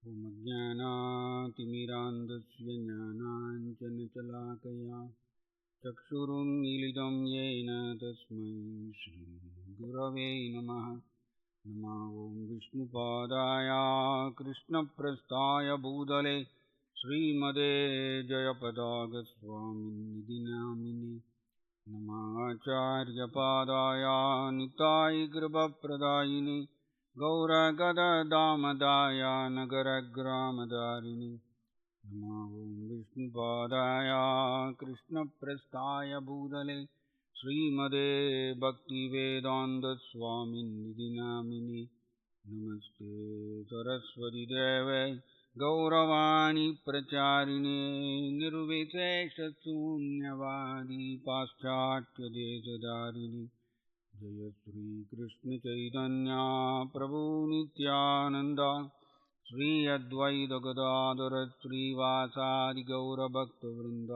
ज्ञानातिमिरान्धस्य ज्ञानाञ्जनशलाकया चक्षुरुन्मीलितं येन तस्मै श्रीगुरवे नमः। नमो ॐ विष्णुपादाय कृष्णप्रस्थाय भूतले श्रीमते जयपताकस्वामिनिधि नामिने। नमाचार्यपादाय निताय कृपप्रदायिने गौरगददामदाय नगरग्रामदारिणे। नमो ॐ विष्णुपादाय कृष्णप्रस्थाय भूतले श्रीमते भक्तिवेदान्तस्वामिनिधि नामिने। नमस्ते सरस्वतीदेवे गौरवाणी प्रचारिणे निर्विशेषशून्यवादी पाश्चात्यदेशधारिणे। जय श्री कृष्ण चैतन्य प्रभु नित्यानंद श्री अद्वैत गदाधर श्रीवासादि गौरभक्तवृंद।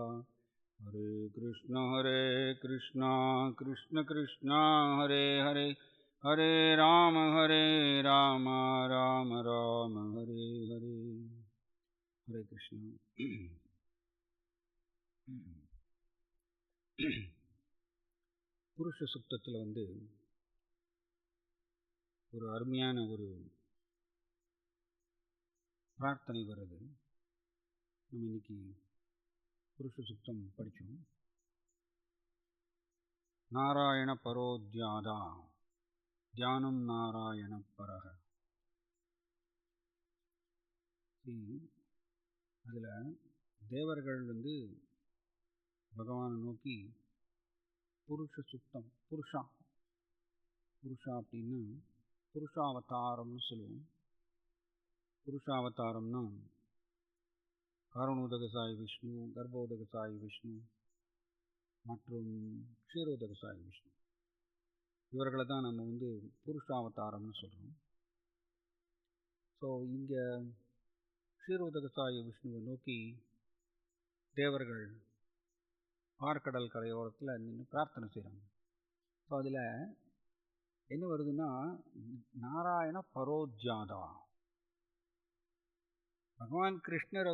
हरे कृष्ण कृष्ण कृष्ण हरे हरे, हरे राम राम राम हरे हरे। हरे कृष्ण। புருஷ சுத்தத்தில் ஒரு அருமையான ஒரு பிரார்த்தனை வருது. நம்ம இன்னைக்கு புருஷ சுத்தம் படித்தோம். நாராயண பரோத்யாதா தியானம் நாராயண பரக. அதில் தேவர்கள் பகவானை நோக்கி புருஷ சுத்தம், புருஷா அப்படின்னா புருஷாவதாரம்னு சொல்லுவோம். புருஷாவதாரம்னா காரணோதகசாயி விஷ்ணு, கர்ப்போதகசாயி விஷ்ணு மற்றும் க்ஷீரோதகசாயி விஷ்ணு, இவர்களை தான் நம்ம புருஷாவதாரம்னு சொல்கிறோம். ஸோ இங்கே க்ஷீரோதகசாயி விஷ்ணுவை நோக்கி தேவர்கள் பார்க்கடல் கரையோரத்தில் நின்று பிரார்த்தனை செய்கிறாங்க. ஸோ அதில் என்ன வருதுன்னா, நாராயண பரோத்யாதா, பகவான் கிருஷ்ணரை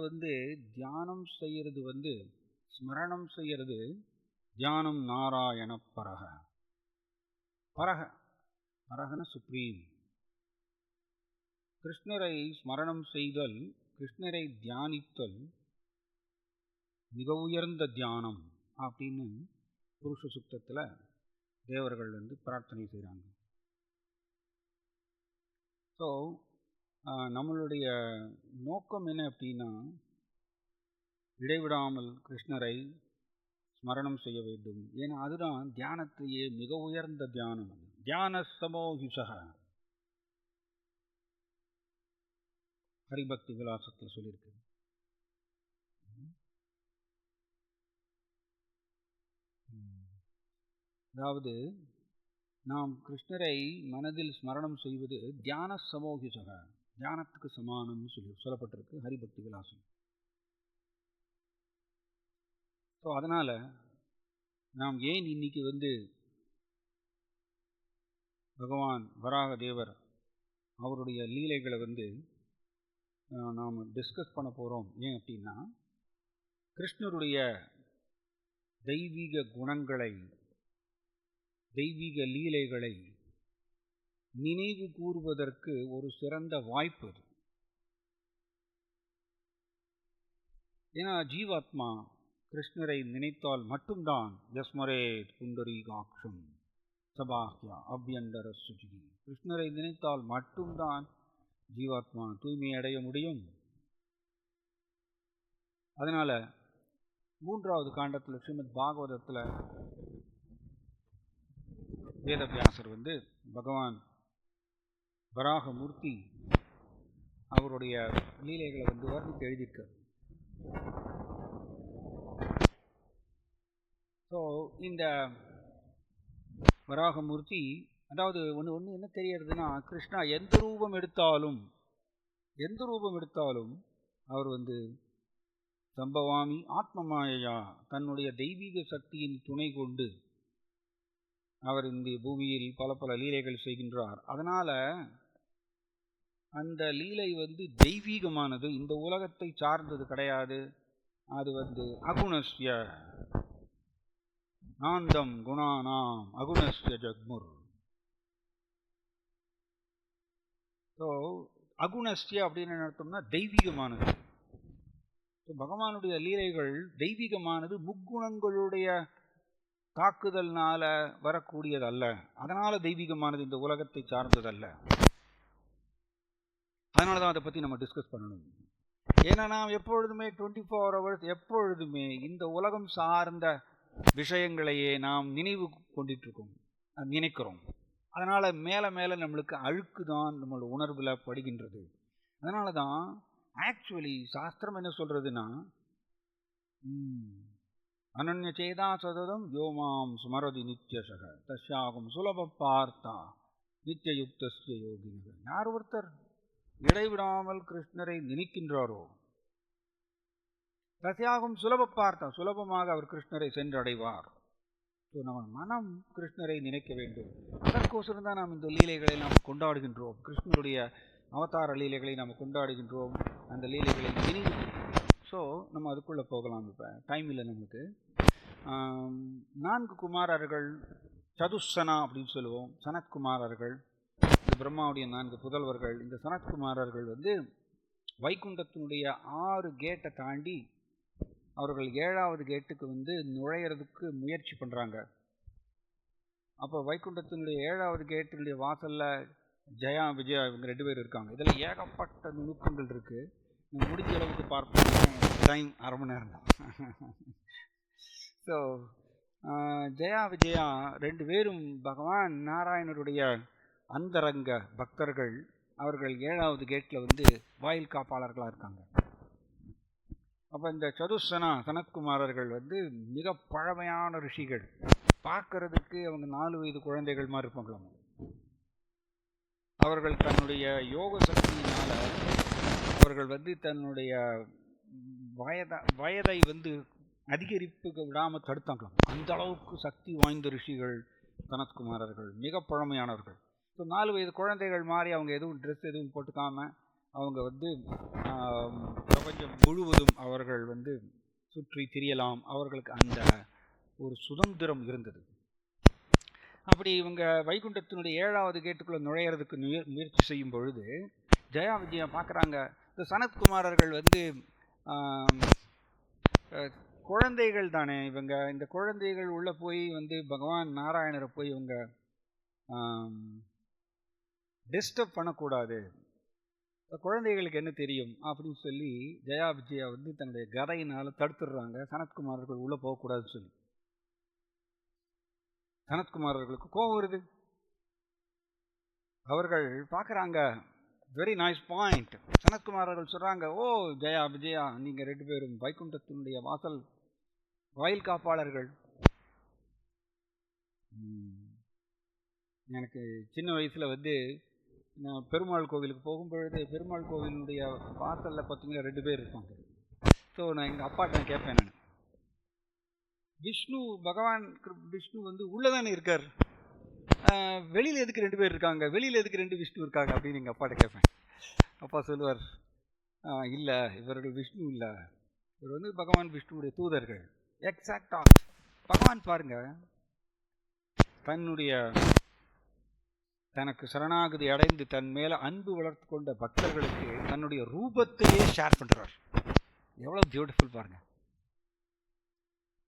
தியானம் செய்கிறது, ஸ்மரணம் செய்கிறது தியானம் நாராயண பரக. பரகன சுப்ரீம். கிருஷ்ணரை ஸ்மரணம் செய்தல், கிருஷ்ணரை தியானித்தல் மிக உயர்ந்த தியானம் அப்படின்னு புருஷ சுத்தத்தில் தேவர்கள் பிரார்த்தனை செய்கிறாங்க. ஸோ நம்மளுடைய நோக்கம் என்ன அப்படின்னா, இடைவிடாமல் கிருஷ்ணரை ஸ்மரணம் செய்ய வேண்டும். ஏன்னா அதுதான் தியானத்தையே மிக உயர்ந்த தியானம். தியான சமோஹிஷக ஹரிபக்தி விலாசத்தில் சொல்லியிருக்கு. அதாவது நாம் கிருஷ்ணரை மனதில் ஸ்மரணம் செய்வது தியான சமோகிசக, தியானத்துக்கு சமானம்னு சொல்லப்பட்டிருக்கு ஹரிபக்தி விலாசம். ஸோ அதனால் நாம் ஏன் இன்னைக்கு பகவான் வராக தேவர் அவருடைய லீலைகளை நாம் டிஸ்கஸ் பண்ண போகிறோம். ஏன் அப்படின்னா, கிருஷ்ணருடைய தெய்வீக குணங்களை, தெய்வீக லீலைகளை நினைவு கூறுவதற்கு ஒரு சிறந்த வாய்ப்பு அது. ஏன்னா ஜீவாத்மா கிருஷ்ணரை நினைத்தால் மட்டும்தான் யஸ்மரே புண்டரீகாட்சம் சபாஹ்யா அபியண்டர சுஜி, கிருஷ்ணரை நினைத்தால் மட்டும்தான் ஜீவாத்மா தூய்மை அடைய முடியும். அதனால 3வது காண்டத்தில் ஸ்ரீமத் பாகவதத்தில் வேதவியாசர் பகவான் வராகமூர்த்தி அவருடைய லீலைகளை வர்ணித்து எழுதியிருக்கார். ஸோ இந்த வராகமூர்த்தி, அதாவது ஒன்று என்ன தெரியறதுன்னா, கிருஷ்ணா எந்த ரூபம் எடுத்தாலும் அவர் சம்பவாமி ஆத்மமாயா, தன்னுடைய தெய்வீக சக்தியின் துணை கொண்டு அவர் இந்த பூமியில் பல லீலைகள் செய்கின்றார். அதனால் அந்த லீலை தெய்வீகமானது, இந்த உலகத்தை சார்ந்தது கிடையாது. அது அகுணஸ்ய நாந்தம் குணானாம் அகுணஸ்ய ஜக்முர். ஸோ அகுணஸ்ய அப்படின்னு என்ன அர்த்தம்னா தெய்வீகமானது. பகவானுடைய லீலைகள் தெய்வீகமானது, முக்குணங்களுடைய தாக்குதல்னால வரக்கூடியதல்ல, அதனால தெய்வீகமானது, இந்த உலகத்தை சார்ந்ததல்ல. அதனால தான் அதை பற்றி நம்ம டிஸ்கஸ் பண்ணணும். ஏன்னா நாம் எப்பொழுதுமே 24 hours எப்பொழுதுமே இந்த உலகம் சார்ந்த விஷயங்களையே நாம் நினைவு கொண்டிருக்கோம், நினைக்கிறோம். அதனால் மேலே மேலே நம்மளுக்கு அழுக்கு தான் நம்மளோட உணர்வில் படுகின்றது. அதனால தான் ஆக்சுவலி சாஸ்திரம் என்ன சொல்கிறதுன்னா, அனன்ய சேதா சததம் யோமாம் சுமரதி நித்யசக தஸ்யாகும் சுலப பார்த்தா நித்தியயுக்தஸ்ய யோகினக. யார் ஒருத்தர் இடைவிடாமல் கிருஷ்ணரை நினைக்கின்றாரோ, தஸ்யாகும் சுலப பார்த்தா, சுலபமாக அவர் கிருஷ்ணரை சென்றடைவார். ஸோ நம்ம மனம் கிருஷ்ணரை நினைக்க வேண்டும். அதற்கோசரம் தான் நாம் இந்த லீலைகளை நாம் கொண்டாடுகின்றோம். கிருஷ்ணருடைய அவதார லீலைகளை நாம் கொண்டாடுகின்றோம், அந்த லீலைகளை நினைவு. ஸோ நம்ம அதுக்குள்ளே போகலாம். இப்போ டைம் இல்லை நமக்கு. 4 குமாரர்கள், சதுசனா அப்படின்னு சொல்லுவோம், சனத்குமாரர்கள், இந்த பிரம்மாவுடைய 4 புதல்வர்கள். இந்த சனத்குமாரர்கள் வைகுண்டத்தினுடைய 6 கேட்டை தாண்டி அவர்கள் 7வது கேட்டுக்கு நுழையிறதுக்கு முயற்சி பண்ணுறாங்க. அப்போ வைகுண்டத்தினுடைய 7வது கேட்டினுடைய வாசலில் ஜெயா விஜயா இவங்க 2 பேர் இருக்காங்க. இதில் ஏகப்பட்ட நுணுக்கங்கள் இருக்குது. நம்ம முடிஞ்ச அளவுக்கு பார்ப்போம். டைம் அரை மணி நேரம் தான். ஸோ ஜெயா விஜயா 2 பேரும் பகவான் நாராயணருடைய அந்தரங்க பக்தர்கள். அவர்கள் 7வது கேட்டில் வாயில் காப்பாளர்களாக இருக்காங்க. அப்போ இந்த சதுசனா சனத்குமாரர்கள் மிக பழமையான ரிஷிகள். பார்க்கறதுக்கு அவங்க 4 வயது குழந்தைகள் மாதிரி இருப்பாங்களாம். அவர்கள் தன்னுடைய யோக சக்தியினால் அவர்கள் தன்னுடைய வயதை அதிகரிப்புக்கு விடாமல் தடுத்தாங்களாம். அந்த அளவுக்கு சக்தி வாய்ந்த ரிஷிகள் சனத்குமாரர்கள், மிக பழமையானவர்கள். ஸோ 4 வயது குழந்தைகள் மாதிரி அவங்க எதுவும் ட்ரெஸ் எதுவும் போட்டுக்காமல் அவங்க பிரபஞ்சம் முழுவதும் அவர்கள் சுற்றி திரியலாம். அவர்களுக்கு அந்த ஒரு சுதந்திரம் இருந்தது. அப்படி இவங்க வைகுண்டத்தினுடைய 7வது கேட்டுக்குள்ளே நுழையிறதுக்கு முயற்சி செய்யும் பொழுது ஜெயா விஜயா பார்க்குறாங்க, இந்த சனத்குமாரர்கள் குழந்தைகள் தானே இவங்க, இந்த குழந்தைகள் உள்ளே போய் பகவான் நாராயணரை போய் இவங்க டிஸ்டர்ப் பண்ணக்கூடாது, குழந்தைகளுக்கு என்ன தெரியும் அப்படின்னு சொல்லி ஜெயா விஜயா தன்னுடைய கதையினால் தடுத்துடுறாங்க. சனத்குமாரர்கள் உள்ளே போகக்கூடாதுன்னு சொல்லி. சனத்குமாரர்களுக்கு கோபம் வருது. அவர்கள் பார்க்குறாங்க, வெரி நைஸ் பாயிண்ட். சனத்குமாரர்கள் சொல்கிறாங்க, ஓ ஜெயா விஜயா, நீங்கள் 2 பேரும் வைகுண்டத்தினுடைய வாயில் காப்பாளர்கள். எனக்கு சின்ன வயசில் நான் பெருமாள் கோவிலுக்கு போகும்பொழுது பெருமாள் கோவிலுடைய வாசலில் பார்த்தீங்கன்னா 2 பேர் இருப்பாங்க. ஸோ நான் எங்கள் அப்பாட்ட கேட்பேன், நான் விஷ்ணு பகவான் விஷ்ணு உள்ளே தானே இருக்கார், வெளியில் எதுக்கு 2 பேர் இருக்காங்க, வெளியில் எதுக்கு 2 விஷ்ணு இருக்காங்க அப்படின்னு எங்கள் அப்பாட்ட கேட்பேன். அப்பா சொல்லுவார், இல்லை இவர்கள் விஷ்ணு இல்லை, இவர் பகவான் விஷ்ணுவுடைய தூதர்கள். எக்ஸாக்டாக பகவான் பாருங்க, தனக்கு சரணாகதி அடைந்து தன் மேலே அன்பு வளர்த்து கொண்ட பக்தர்களுக்கு தன்னுடைய ரூபத்தையே ஷேர் பண்ணுறார். எவ்வளோ பியூட்டிஃபுல் பாருங்க.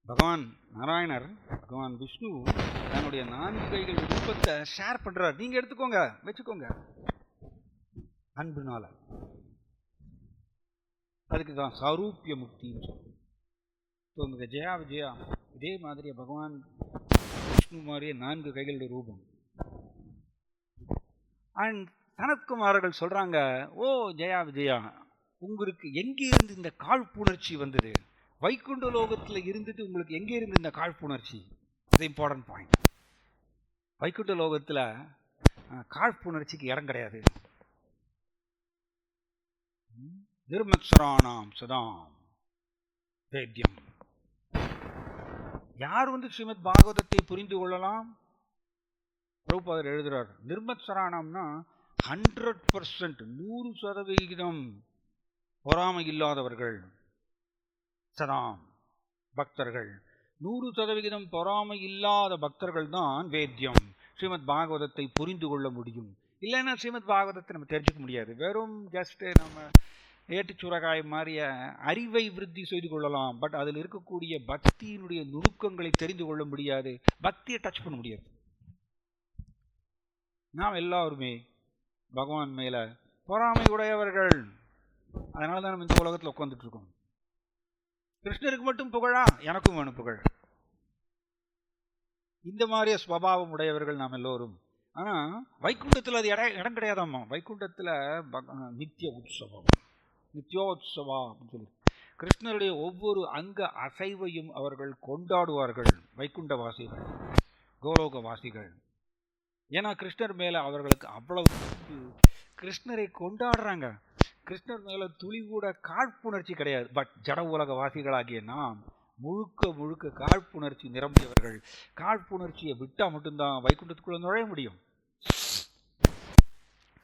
பகவான் நாராயணர், பகவான் விஷ்ணு தன்னுடைய 4 கைகள் ரூபத்தை ஷேர் பண்ணுறார். நீங்கள் எடுத்துக்கோங்க, வச்சுக்கோங்க, அன்புனால. அதுக்கு தான் சாரூபிய முக்தின்னு சொல்லுவோம். ஸோ இந்த ஜெயா விஜயா இதே மாதிரி பகவான் விஷ்ணு மாதிரியே 4 கைகளுடைய ரூபம். அண்ட் சனத்குமாரர்கள் சொல்கிறாங்க, ஓ ஜெயா விஜயா, உங்களுக்கு எங்கே இருந்து இந்த காழ்ப்புணர்ச்சி வந்தது, வைகுண்ட லோகத்தில் இருந்துட்டு உங்களுக்கு எங்கே இருந்து இந்த காழ்ப்புணர்ச்சி? இது இம்பார்ட்டன்ட் பாயிண்ட். வைகுண்ட லோகத்தில் காழ்ப்புணர்ச்சிக்கு இடம் கிடையாது. நிர்மத்சராணாம் சதாம் வேத்யம். யார் ஸ்ரீமத் பாகவதத்தை புரிந்து கொள்ளலாம்? பிரபுபாதர் எழுதுறார், நிர்மத்சராணம்னா 100%, 100% பொறாமை இல்லாதவர்கள் சதாம் பக்தர்கள். 100% பொறாமை இல்லாத பக்தர்கள் தான் வேத்தியம், ஸ்ரீமத் பாகவதத்தை புரிந்து கொள்ள முடியும். இல்லைன்னா ஸ்ரீமத் பாகவதத்தை நம்ம தெரிஞ்சுக்க முடியாது. வெறும் ஜஸ்ட் நம்ம ஏட்டுச்சுரகாய் மாதிரிய அறிவை விருத்தி செய்து கொள்ளலாம், பட் அதில் இருக்கக்கூடிய பக்தியினுடைய நுணுக்கங்களை தெரிந்து கொள்ள முடியாது, பக்தியை டச் பண்ண முடியாது. நாம் எல்லாருமே பகவான் மேல பொறாமை உடையவர்கள். அதனால தான் நம்ம இந்த உலகத்தில் உட்காந்துட்டு இருக்கோம். கிருஷ்ணருக்கு மட்டும் புகழா, எனக்கும் வேணும் புகழ். இந்த மாதிரிய ஸ்வபாவம் உடையவர்கள் நாம் எல்லோரும். ஆனா வைகுண்டத்தில் அது இடம் கிடையாதாம்மா. வைகுண்டத்தில் நித்திய உற்சவம், நித்யோத்சவா அப்படின்னு சொல்லி கிருஷ்ணருடைய ஒவ்வொரு அங்க அசைவையும் அவர்கள் கொண்டாடுவார்கள், வைகுண்ட வாசிகள், கோலோக வாசிகள். ஏன்னா கிருஷ்ணர் மேல அவர்களுக்கு அவ்வளவு கிருஷ்ணரை கொண்டாடுறாங்க. கிருஷ்ணர் மேல துளி கூட காழ்ப்புணர்ச்சி கிடையாது. பட் ஜட உலக வாசிகளாகிய நாம் முழுக்க முழுக்க காழ்ப்புணர்ச்சி நிரம்பியவர்கள். காழ்ப்புணர்ச்சியை விட்டா மட்டும்தான் வைகுண்டத்துக்குள்ள நுழைய முடியும்.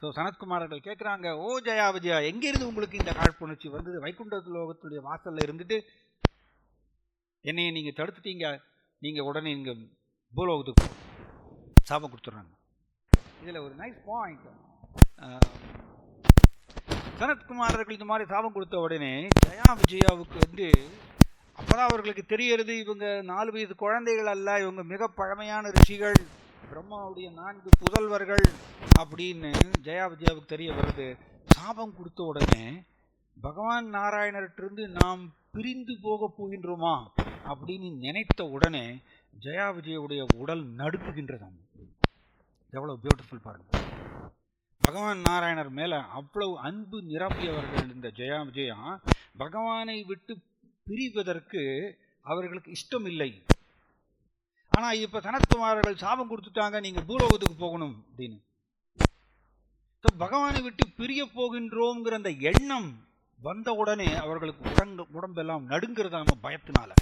ஸோ சனத்குமாரர்கள் கேட்குறாங்க, ஓ ஜயா விஜயா, எங்கிருந்து உங்களுக்கு இந்த காழ்ப்புணர்ச்சி வந்தது? வைகுண்ட லோகத்துடைய வாசல்ல இருந்துட்டு என்னையை நீங்க தடுத்துட்டீங்க, நீங்க உடனே இங்க பூலோகத்துக்கு சாபம் கொடுத்துட்றாங்க. இதுல ஒரு நைஸ் பாயிண்ட். சனத்குமாரர்கள் இந்த மாதிரி சாபம் கொடுத்த உடனே ஜயா விஜயாவுக்கு அப்பதான் அவர்களுக்கு தெரியறது, இவங்க 4 வயது குழந்தைகள் அல்ல, இவங்க மிக பழமையான ரிஷிகள், பிரம்மாவுடைய 4 புதல்வர்கள் அப்படின்னு ஜயா விஜயாவுக்கு தெரிய வருது. சாபம் கொடுத்த உடனே பகவான் நாராயணர்கிட்ட நாம் பிரிந்து போக போகின்றோமா அப்படின்னு நினைத்த உடனே ஜயா விஜயுடைய உடல் நடுக்குகின்றதாம். எவ்வளவு பியூட்டிஃபுல் பாருங்க. பகவான் நாராயணர் மேல அவ்வளவு அன்பு நிரம்பியவர்கள் இந்த ஜயா விஜயா பகவானை விட்டு பிரிவதற்கு அவர்களுக்கு இஷ்டம் இல்லை. ஆனா இப்ப சனத்குமாரர்கள் சாபம் கொடுத்துட்டாங்க, நீங்க பூலோகத்துக்கு போகணும் அப்படின்னு. பகவானை விட்டு பிரிய போகின்றோங்கிற அந்த எண்ணம் வந்த உடனே அவர்களுக்கு உடம்பெல்லாம் நடுங்கிறதாம பயத்தினால.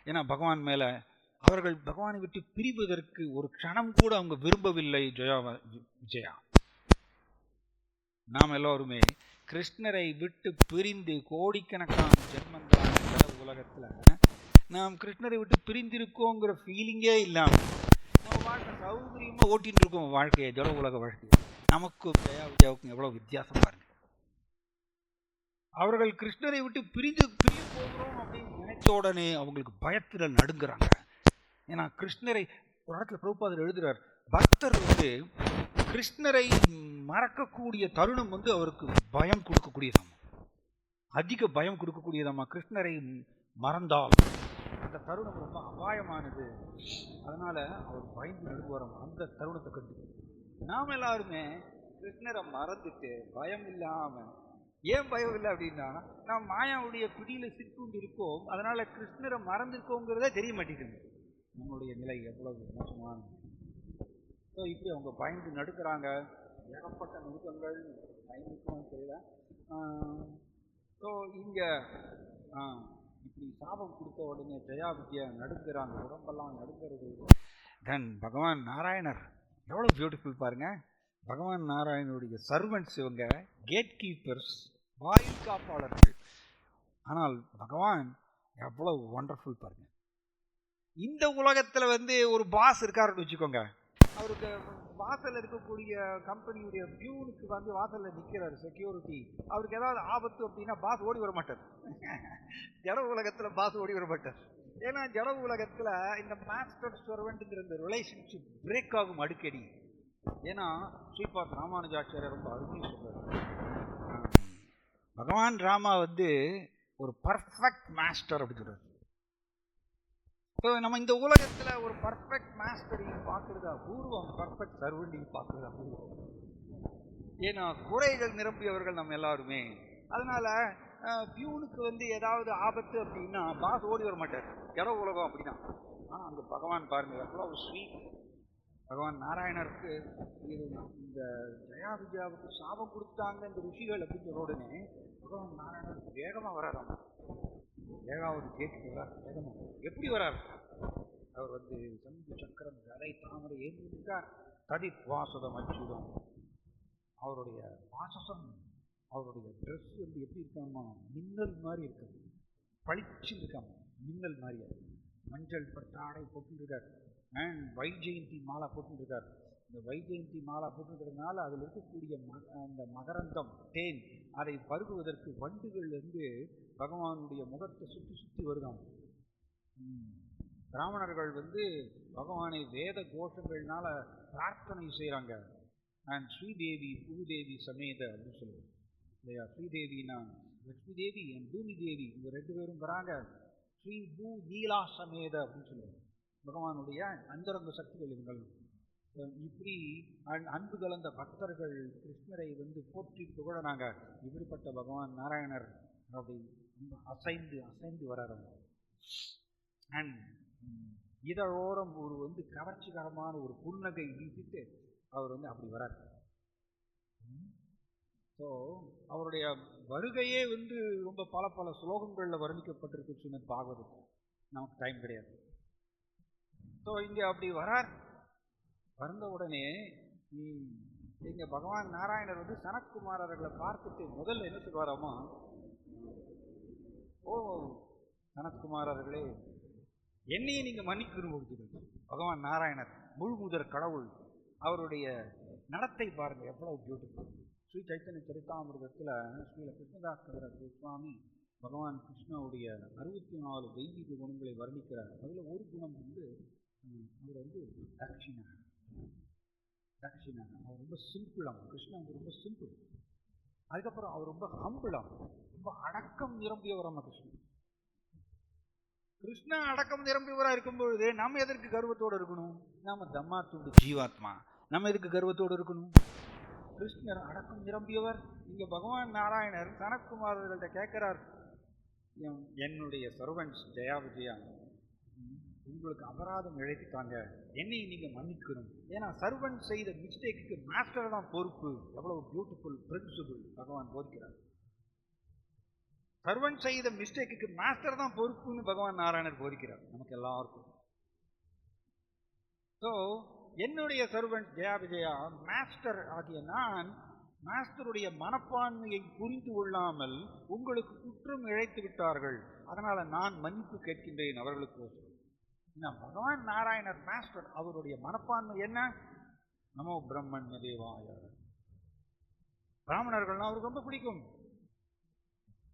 ஏன்னா பகவான் மேல அவர்கள் பகவானை விட்டு பிரிவதற்கு ஒரு க்ஷணம் கூட அவங்க விரும்பவில்லை விஜயா. நாம் எல்லோருமே கிருஷ்ணரை விட்டு பிரிந்து கோடிக்கணக்கான ஜென்மங்களான உலகத்துல நாம் கிருஷ்ணரை விட்டு பிரிந்திருக்கோங்கிற ஃபீலிங்கே இல்லாம நம்ம வாழ்க்கை சௌகரியமா ஓட்டிட்டு இருக்கோம் வாழ்க்கையை, ஜட உலக வாழ்க்கையை. நமக்கும் ஜயா விஜயாவுக்கும் எவ்வளவு வித்தியாசம் பாருங்க. அவர்கள் கிருஷ்ணரை விட்டு பிரிய போகிறோம் அப்படின்னு நினைச்ச உடனே அவங்களுக்கு பயத்துல நடுங்குறாங்க. ஏன்னா கிருஷ்ணரை ஒரு இடத்துல பிரபுபாதர் எழுதுறார், பக்தர் கிருஷ்ணரை மறக்கக்கூடிய தருணம் அவருக்கு பயம் கொடுக்கக்கூடியதாமா, அதிக பயம் கொடுக்கக்கூடியதாமா. கிருஷ்ணரை மறந்தால் அந்த தருணம் ரொம்ப அபாயமானது. அதனால அவர் பயந்து நடுங்குவாராம் அந்த தருணத்தை கண்டு. நாம் எல்லாருமே கிருஷ்ணரை மறந்துட்டு பயம் இல்லாம, ஏன் பயம் இல்லை அப்படின்னா நாம் மாயாவுடைய பிடியில சிக்குண்டு இருக்கோம். அதனால கிருஷ்ணரை மறந்துருக்கோங்கிறதே தெரிய மாட்டேங்குது. நம்மளுடைய நிலை எவ்வளவு மோசமானது. ஸோ இப்படி அவங்க பயந்து நடுக்கிறாங்க. ஏகப்பட்ட நுணுக்கங்கள் பயந்துக்கும் தெரியல. ஸோ இங்கே இப்படி சாபம் கொடுத்த உடனே ஜயா விஜயா நடுக்கிறாங்க, உடம்பெல்லாம் நடுக்கிறது. தென் பகவான் நாராயணர் எவ்வளோ பியூட்டிஃபுல் பாருங்க. பகவான் நாராயணனுடைய சர்வன்ட்ஸ் இவங்க, கேட் கீப்பர்ஸ், வாயில் காப்பாளர்கள். ஆனால் பகவான் எவ்வளவு ஒண்டர்ஃபுல் பாருங்க. இந்த உலகத்துல ஒரு பாஸ் இருக்காருன்னு வச்சுக்கோங்க, அவருக்கு வாசல்ல இருக்கக்கூடிய கம்பெனியுடைய பியூனுக்கு வாசல்ல நிக்கிறாரு செக்யூரிட்டி. அவருக்கு ஏதாவது ஆபத்து அப்படின்னா பாஸ் ஓடி வர மாட்டார். ஜட உலகத்துல பாஸ் ஓடி வர மாட்டார். ஏன்னா ஜட உலகத்துல இந்த மாஸ்டர் சர்வெண்ட்ங்கிற இந்த ரிலேஷன்ஷிப் பிரேக் ஆகும் அடிக்கடி. ஏன்னா ஸ்ரீபாத் ராமானுஜாச்சாரியர் ரொம்ப அருமையா சொல்றாரு, பகவான் ராமா ஒரு பர்ஃபெக்ட் மாஸ்டர் அப்படின்னு சொல்றாரு. நம்ம இந்த உலகத்துல ஒரு பர்ஃபெக்ட் மாஸ்டரையும் பார்க்கறதா பூர்வம், பர்ஃபெக்ட் சர்வெண்டையும் பார்க்கறதா பூர்வம். ஏன்னா குறைகள் நிரம்பியவர்கள் நம்ம எல்லாருமே. அதனால பியூனுக்கு ஏதாவது ஆபத்து அப்படின்னா பாஸ் ஓடி வர மாட்டார். ஜட உலகம் அப்படின்னா. ஆனா அங்க பகவான் பாருங்க எவ்வளவு ஸ்வீட். பகவான் நாராயணருக்கு இந்த ஜயா விஜயாவுக்கு சாபம் கொடுத்தாங்க இந்த ரிஷிகள் அப்படின்னு சொல்ல உடனே பகவான் நாராயணருக்கு வேகமா வராராம். ஏகாவது கேட்டு வரார் வேகமா. எப்படி வரார்? அவர் சங்கு சக்கரம் கரை தாமரை ஏந்திருக்கார். ததித் வாசுதம் அச்சுதம். அவருடைய வாசம், அவருடைய ட்ரெஸ் வந்து எப்படி இருக்காமா, மின்னல் மாதிரி இருக்காது, பளிச்சு இருக்காம மின்னல் மாதிரியா. மஞ்சள் பட்டாடை போட்டுருக்கார், வைஜெயந்தி மாலை போட்டுருக்கார். இந்த வைஜெயந்தி மாலை போட்டுருக்கிறதுனால அதில் இருக்கக்கூடிய அந்த மகரந்தம் தேன் அதை பருகுவதற்கு வண்டுகள் வந்து பகவானுடைய முகத்தை சுற்றி சுற்றி வருதாம். பிராமணர்கள் வந்து பகவானை வேத கோஷங்கள்னால பிரார்த்தனை செய்கிறாங்க. அண்ட் ஸ்ரீதேவி பூதேவி சமேத அப்படின்னு சொல்லுவோம் இல்லையா. ஸ்ரீதேவினா லட்சுமி தேவி அண்ட் பூமி தேவி, இவங்க 2 பேரும் வராங்க. ஸ்ரீ பூ நீலா சமேத அப்படின்னு சொல்லுவோம். பகவானுடைய அந்தரங்க சக்திகள் இவங்கள். இப்படி அன்பு கலந்த பக்தர்கள் கிருஷ்ணரை வந்து போற்றி புகழனாங்க. இப்படிப்பட்ட பகவான் நாராயணர் அப்படி அசைந்து அசைந்து வராரு. அண்ட் இதழோரம் ஒரு வந்து கவர்ச்சிகரமான ஒரு புன்னகை வீசிட்டு அவர் வந்து அப்படி வரார். ஸோ அவருடைய வருகையே வந்து ரொம்ப பல பல ஸ்லோகங்களில் வர்ணிக்கப்பட்டிருக்கு ஸ்ரீமத் பாகவதம். நமக்கு டைம் கிடையாது. ஸோ இங்கே அப்படி வரார். வந்த உடனே இங்கே பகவான் நாராயணர் வந்து சனத்குமாரர்களை பார்த்துட்டு முதல்ல என்ன சொல்வாராமா, ஓ சனத்குமாரர்களே, என்னையே நீங்கள் மன்னிக்கணும். பகவான் நாராயணர் முழு முதற் கடவுள், அவருடைய நடத்தை பாருங்கள் எவ்வளவு பியூட்டிஃபுல். ஸ்ரீ சைத்தன்ய சரிதாமிர்தத்தில் ஸ்ரீல கிருஷ்ணதாஸ் கவிராஜ் கோஸ்வாமி பகவான் கிருஷ்ணனுடைய 64 தெய்வீக குணங்களை வர்ணிக்கிறார். அதில் ஒரு குணம் வந்து அவர் வந்து தட்சிணா. அவர் ரொம்ப சிம்பிளாம். கிருஷ்ணன் ரொம்ப சிம்பிள். அதுக்கப்புறம் அவர் ரொம்ப ஹம்பிளாம், ரொம்ப அடக்கம் நிரம்பியவராம கிருஷ்ணன். கிருஷ்ணன் அடக்கம் நிரம்பியவராக இருக்கும்பொழுது நம்ம எதற்கு கர்வத்தோடு இருக்கணும்? நம்ம தம்மா துண்டு ஜீவாத்மா, நம்ம எதுக்கு கர்வத்தோடு இருக்கணும்? கிருஷ்ணர் அடக்கம் நிரம்பியவர். இங்க பகவான் நாராயணர் சனத்குமாரர்கள்ட்ட கேட்கிறார், என்னுடைய சர்வன்ஸ் ஜெயா விஜயா உங்களுக்கு அபராதம் இழைத்துட்டாங்க, என்னை நீங்க மன்னிக்கணும். ஏன்னா சர்வன்ட் செய்த மிஸ்டேக்கு மாஸ்டர் தான் பொறுப்பு. எவ்வளவு பியூட்டிஃபுல் பிரின்சிபிள் பகவான் போதிக்கிறார். சர்வன்ட் செய்த மிஸ்டேக்கு மாஸ்டர் தான் பொறுப்புன்னு பகவான் நாராயணர் போதிக்கிறார் நமக்கு எல்லாருக்கும். ஸோ என்னுடைய சர்வன்ட் ஜெயா விஜயா, மாஸ்டர் ஆகிய நான் மாஸ்டருடைய மனப்பான்மையை புரிந்து கொள்ளாமல் உங்களுக்கு குற்றம் இழைத்து விட்டார்கள், அதனால நான் மன்னிப்பு கேட்கின்றேன் அவர்களுக்கு. பகவான் நாராயணர் மாஸ்டர், அவருடைய மனப்பான்மை என்ன? நமோ பிரம்மண்ய தேவாய. பிராமணர்கள்னா அவருக்கு ரொம்ப பிடிக்கும்.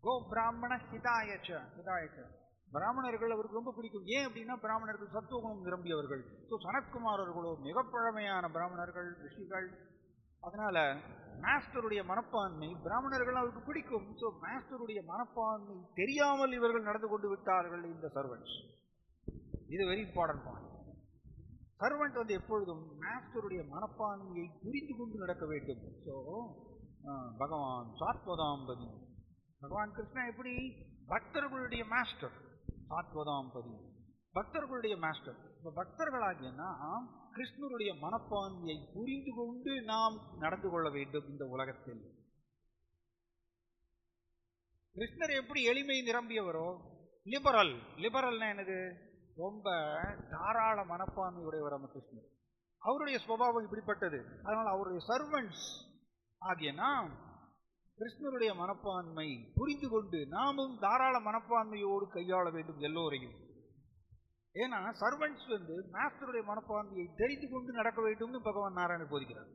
கோ பிராமண ஹிதாயச்ச ஹிதாயச்ச, பிராமணர்கள் அவருக்கு ரொம்ப பிடிக்கும். ஏன் அப்படின்னா பிராமணர்கள் சத்துவகுணம் நிரம்பியவர்கள். ஸோ சனத்குமாரர்களோ மிக பழமையான பிராமணர்கள், ரிஷிகள். அதனால மாஸ்டருடைய மனப்பான்மை பிராமணர்கள் அவருக்கு பிடிக்கும். ஸோ மாஸ்டருடைய மனப்பான்மை தெரியாமல் இவர்கள் நடந்து கொண்டு விட்டார்கள் இந்த சர்வன்ட்ஸ். இது வெரி இம்பார்ட்டன்ட் பாயிண்ட். சர்வன்ட் வந்து எப்பொழுதும் மாஸ்டருடைய மனப்பான்மையை புரிந்து கொண்டு நடக்க வேண்டும். ஸோ பகவான் சாத்வதாம்பதி, பகவான் கிருஷ்ணன் எப்படி பக்தர்களுடைய மாஸ்டர், சாத்வதாம்பதி பக்தர்களுடைய மாஸ்டர். இப்போ பக்தர்களாகிய நாம் கிருஷ்ணருடைய மனப்பான்மையை புரிந்து கொண்டு நாம் நடந்து கொள்ள வேண்டும் இந்த உலகத்தில். கிருஷ்ணர் எப்படி எளிமை நிரம்பியவரோ, லிபரல். லிபரல்னா என்னது? ரொம்ப தாராள மனப்பான்மையுடையவர் நம்ம கிருஷ்ணர். அவருடைய சுபாவம் இப்படிப்பட்டது. அதனால அவருடைய சர்வன்ட்ஸ் ஆகிய நாம் கிருஷ்ணருடைய மனப்பான்மை புரிந்து கொண்டு நாமும் தாராள மனப்பான்மையோடு கையாள வேண்டும் எல்லோரையும். ஏன்னா சர்வன்ட்ஸ் வந்து மாஸ்டருடைய மனப்பான்மையை தெரிந்து கொண்டு நடக்க வேண்டும்னு பகவான் நாராயணர் போதிக்கிறார்.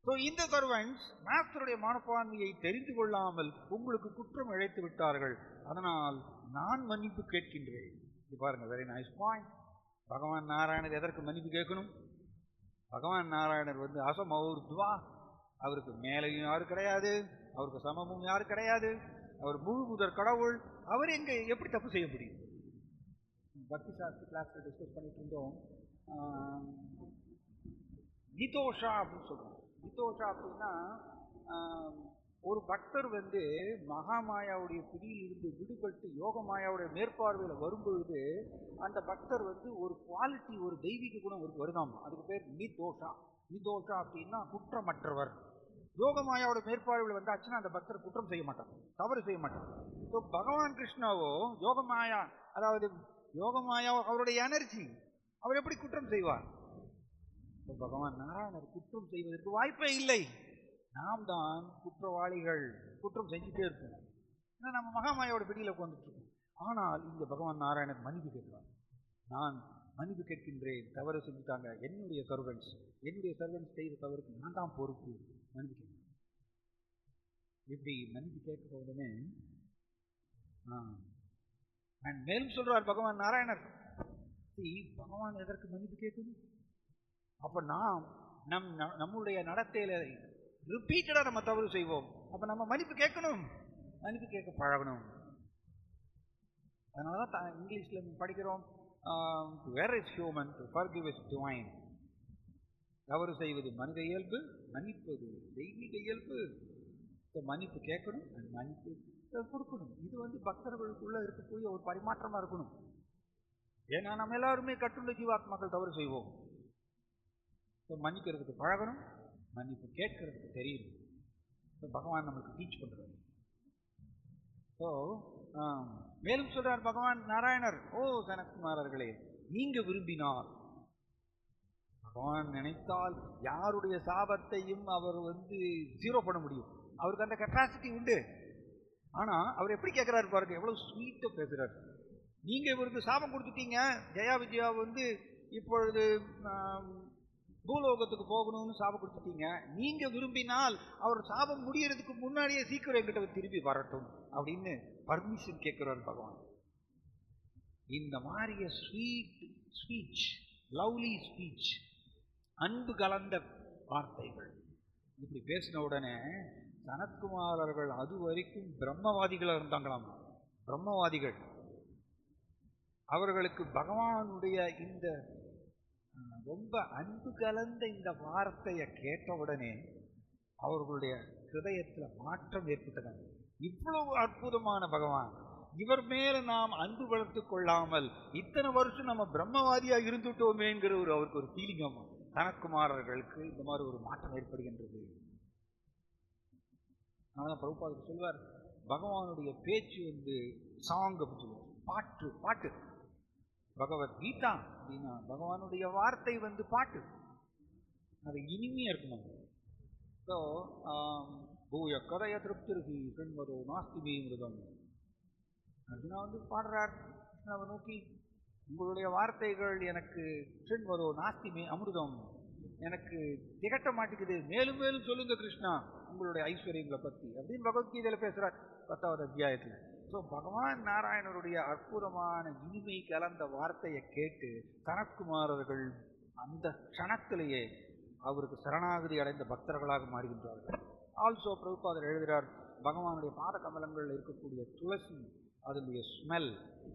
ஸோ இந்த சர்வன்ட்ஸ் மாஸ்டருடைய மனப்பான்மையை தெரிந்து கொள்ளாமல் உங்களுக்கு குற்றம் இழைத்து விட்டார்கள், அதனால் நான் மன்னிப்பு கேட்கின்றேன். இது பாருங்க, வெரி நைஸ் பாயிண்ட். பகவான் நாராயணர் எதற்கு மன்னிப்பு கேட்கணும்? பகவான் நாராயணர் வந்து அசமௌர்த்வா, அவருக்கு மேலையும் யாரும் கிடையாது, அவருக்கு சமமும் யாரும் கிடையாது, அவர் முழு முதற் கடவுள். அவர் எங்க எப்படி தப்பு செய்ய முடியும்? பக்தி சாஸ்திர கிளாஸ்ல டிஸ்கஸ் பண்ணிட்டு இருந்தோம். நிதோஷா அப்படின்னு சொல்றோம். நிதோஷா அப்படின்னா ஒரு பக்தர் வந்து மகாமாயாவுடைய பிடியில் இருந்து விடுபட்டு யோக மாயாவுடைய மேற்பார்வையில் வரும்பொழுது அந்த பக்தர் வந்து ஒரு குவாலிட்டி, ஒரு தெய்வீக குணம் வருதாம். அதுக்கு பேர் நிதோஷா. நிதோஷா அப்படின்னா குற்றமற்றவர். யோக மாயாவோட மேற்பார்வையில் வந்தாச்சுன்னா அந்த பக்தர் குற்றம் செய்ய மாட்டார், தவறு செய்ய மாட்டார். ஸோ பகவான் கிருஷ்ணாவோ யோக மாயா, அதாவது யோக மாயா அவருடைய எனர்ஜி, அவர் எப்படி குற்றம் செய்வார்? பகவான் நாராயணர் குற்றம் செய்வதற்கு வாய்ப்பே இல்லை. நாம் தான் குற்றவாளிகள், குற்றம் செஞ்சுட்டே இருப்போம். ஏன்னா நம்ம மகாமாயோட பிடியில் உட்காந்துட்டு இருக்கோம். ஆனால் இங்க பகவான் நாராயணர் மன்னிப்பு கேட்கிறார். நான் மன்னிப்பு கேட்கின்றேன், தவறு செஞ்சுட்டாங்க, என்னுடைய சர்வன்ஸ் செய்த தவறுக்கு நான் தான் பொறுப்பு, மன்னிப்பு கேட்கிறேன். இப்படி மன்னிப்பு கேட்கிற உடனே மேலும் சொல்றார் பகவான் நாராயணர், பகவான் எதற்கு மன்னிப்பு கேட்கணும்? அப்ப நாம் நம்முடைய நடத்தையில ரிப்பீட்டடா நம்ம தவறு செய்வோம். அப்ப நம்ம மன்னிப்பு கேட்கணும், மன்னிப்பு கேட்க பழகணும். அதனாலதான் இங்கிலீஷ்ல படிக்கிறோம், where is human to forgive is divine. தவறு செய்வது மனித இயல்பு, மன்னிப்பது தெய்வீக இயல்பு. மன்னிப்பு கேட்கணும், மன்னிப்பு கொடுக்கணும். இது பக்தர்களுக்குள்ள இருக்கக்கூடிய ஒரு பரிமாற்றமா இருக்கணும். ஏன்னா நம்ம எல்லாருமே கட்டுள்ள ஜீவாத்மாக்கள் தவறு செய்வோம். மன்னிக்கிறதுக்கு பழகணும், மன்னிப்பு கேட்கறதுக்கு தெரியும். பகவான் நம்மளுக்கு டீச் பண்றாரு. ஸோ மேலும் சொல்றார் பகவான் நாராயணர், ஓ சனத்குமாரர்களே, நீங்க விரும்பினார், பகவான் நினைத்தால் யாருடைய சாபத்தையும் அவர் ஜீரோ பண்ண முடியும். அவருக்கு அந்த கெப்பாசிட்டி உண்டு. ஆனா அவர் எப்படி கேட்கிறாரு பாருங்க, எவ்வளவு ஸ்வீட்டா பேசுறாரு. நீங்க இவருக்கு சாபம் கொடுத்துட்டீங்க, ஜெயா விஜயா இப்பொழுது பூலோகத்துக்கு போகணும்னு சாபம் கொடுத்துட்டீங்க. நீங்க விரும்பினால் அவர் சாபம் முடியறதுக்கு முன்னாடியே சீக்கிரம் என்கிட்ட திரும்பி வரட்டும் அப்படின்னு பர்மிஷன் கேட்கிறார் பகவான். இந்த மாதிரிய ஸ்பீச், லவ்லி ஸ்பீச், அன்பு கலந்த வார்த்தைகள் இப்படி பேசின உடனே சனத்குமாரர்கள் அது வரைக்கும் பிரம்மவாதிகளாக இருந்தாங்களாம். பிரம்மவாதிகள் அவர்களுக்கு பகவானுடைய இந்த ரொம்ப அன்பு கலந்த இந்த வார்த்தையை கேட்ட உடனே அவர்களுடைய ஹிருதயத்துல மாற்றம் ஏற்பட்டது. இவ்வளவு அற்புதமான பகவான், இவர் மேல நாம் அன்பு வளர்த்து கொள்ளாமல் இத்தனை வருஷம் நம்ம பிரம்மவாதியா இருந்துட்டோமேங்கிற அவருக்கு ஒரு ஃபீலிங். ஆகும் சனத்குமாரர்களுக்கு இந்த மாதிரி ஒரு மாற்றம் ஏற்படுகின்றது. அதனால பிரபுபாதர் சொல்வார், பகவானுடைய பேச்சு சாங் அப்படின்னு சொல்லுவார், பாட்டு பாட்டு. பகவத்கீதா அப்படின்னா பகவானுடைய வார்த்தை பாட்டு, அது இனிமையா இருக்கணும். ஸோ பூய கதைய திருப்திருகி பெண்மதோ நாஸ்திமே மிருதம். அர்ஜுனா பாடுறார் கிருஷ்ணாவை நோக்கி, உங்களுடைய வார்த்தைகள் எனக்கு பெண்மதோ நாஸ்திமே அமிர்தம், எனக்கு திகட்ட மாட்டேங்குது, மேலும் மேலும் சொல்லுங்க கிருஷ்ணா உங்களுடைய ஐஸ்வர்யங்களை பத்தி அப்படின்னு பகவத்கீதையில பேசுறார் 10வது அத்தியாயத்துல. ஸோ பகவான் நாராயணருடைய அற்புதமான இனிமை கலந்த வார்த்தையை கேட்டு சனத்குமாரர்கள் அந்த க்ஷணத்திலேயே அவருக்கு சரணாகதி அடைந்த பக்தர்களாக மாறுகின்றார்கள். ஆல்சோ பிரபுபாதர் எழுதுகிறார், பகவானுடைய பாத கமலங்கள் இருக்கக்கூடிய துளசி அதனுடைய ஸ்மெல்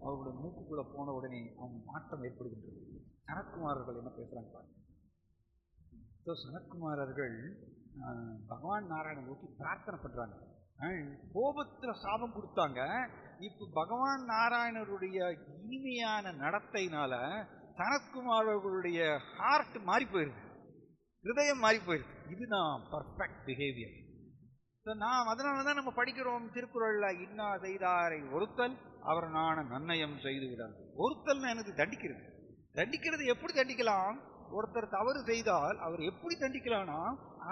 அவருடைய மூக்குக்குள்ள போன உடனே அவங்க மாற்றம் ஏற்படுகின்றது. சனத்குமாரர்கள் என்ன பேசுறாங்க பாருங்க. ஸோ சனத்குமாரர்கள் பகவான் நாராயணன் நோக்கி பிரார்த்தனை பண்றாங்க. கோபத்துல சாபம் கொடுத்தாங்க. இப்ப பகவான் நாராயணருடைய இனிமையான நடத்தையினால சனத்குமாரர்களுடைய ஹார்ட் மாறி போயிருக்கு, ஹிருதயம் மாறி போயிருக்கு. இதுதான் பர்ஃபெக்ட் பிஹேவியர். நாம் அதனாலதான் நம்ம படிக்கிறோம் திருக்குறள்ல, இன்னா செய்தாரை ஒருத்தல் அவர் நான நன்னயம் செய்து விடாது. ஒருத்தல் எனக்கு தண்டிக்கிறது. தண்டிக்கிறது எப்படி தண்டிக்கலாம்? ஒருத்தர் தவறு செய்தால் அவர் எப்படி தண்டிக்கலாம்னா,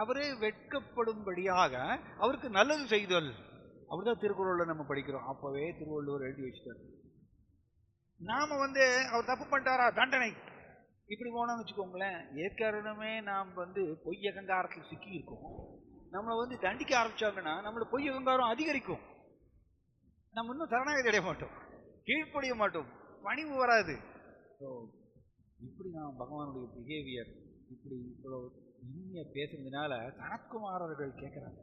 அவரே வெட்கப்படும்படியாக அவருக்கு நல்லது செய்தல். அப்படிதான் திருக்குறள்ல நம்ம படிக்கிறோம். அப்பவே திருவள்ளுவர் எழுதி வச்சுட்டார். நாம அவர் தப்பு பண்ணிட்டாரா தண்டனை இப்படி போனோம்னு வச்சுக்கோங்களேன், ஏற்கனவே நாம் பொய் அகங்காரத்தில் சிக்கி இருக்கோம். நம்மளை தண்டிக்க ஆரம்பிச்சாங்கன்னா நம்மளை பொய் அகங்காரம் அதிகரிக்கும். நம்ம இன்னும் சரணாகதி அடைய மாட்டோம், கீழ்ப்படிய மாட்டோம், பணிவு வராது. ஸோ இப்படி நாம் பகவானுடைய பிஹேவியர் இப்படி இவ்வளோ இனிமையா பேசுறதுனால சனத்குமாரர்கள் கேட்குறாங்க,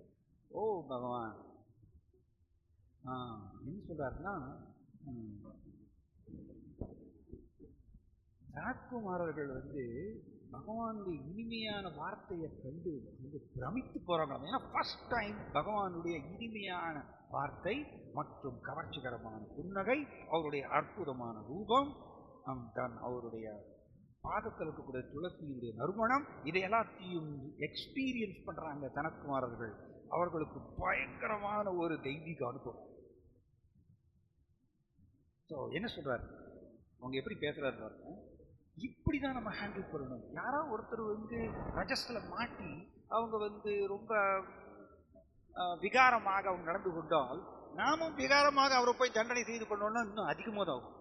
ஓ பகவான் என்ன சொல்றாருன்னா, சனத்குமாரர்கள் பகவானுடைய இனிமையான வார்த்தையை கண்டு பிரமித்து போறாங்க. ஏன்னா ஃபர்ஸ்ட் டைம் பகவானுடைய இனிமையான வார்த்தை மற்றும் கவர்ச்சிகரமான புன்னகை, அவருடைய அற்புதமான ரூபம், அவருடைய பாதத்தில் இருக்கக்கூடிய துளசியுடைய நறுமணம், இதை எல்லாத்தையும் எக்ஸ்பீரியன்ஸ் பண்றாங்க சனத்குமாரர்கள். அவர்களுக்கு பயங்கரமான ஒரு தெய்வீக அனுபவம். ஸோ என்ன சொல்றாரு, அவங்க எப்படி பேசுறாரு பாருங்க. இப்படிதான் நம்ம ஹேண்டில் பண்ணணும். யாரோ ஒருத்தர் வந்து ரஜஸ்ல மாட்டி அவங்க வந்து ரொம்ப விகாரமாக அவங்க நடந்து கொண்டால் நாமும் விகாரமாக அவரை போய் தண்டனை செய்து கொண்டோம்னா இன்னும் அதிகமாக தான் ஆகும்.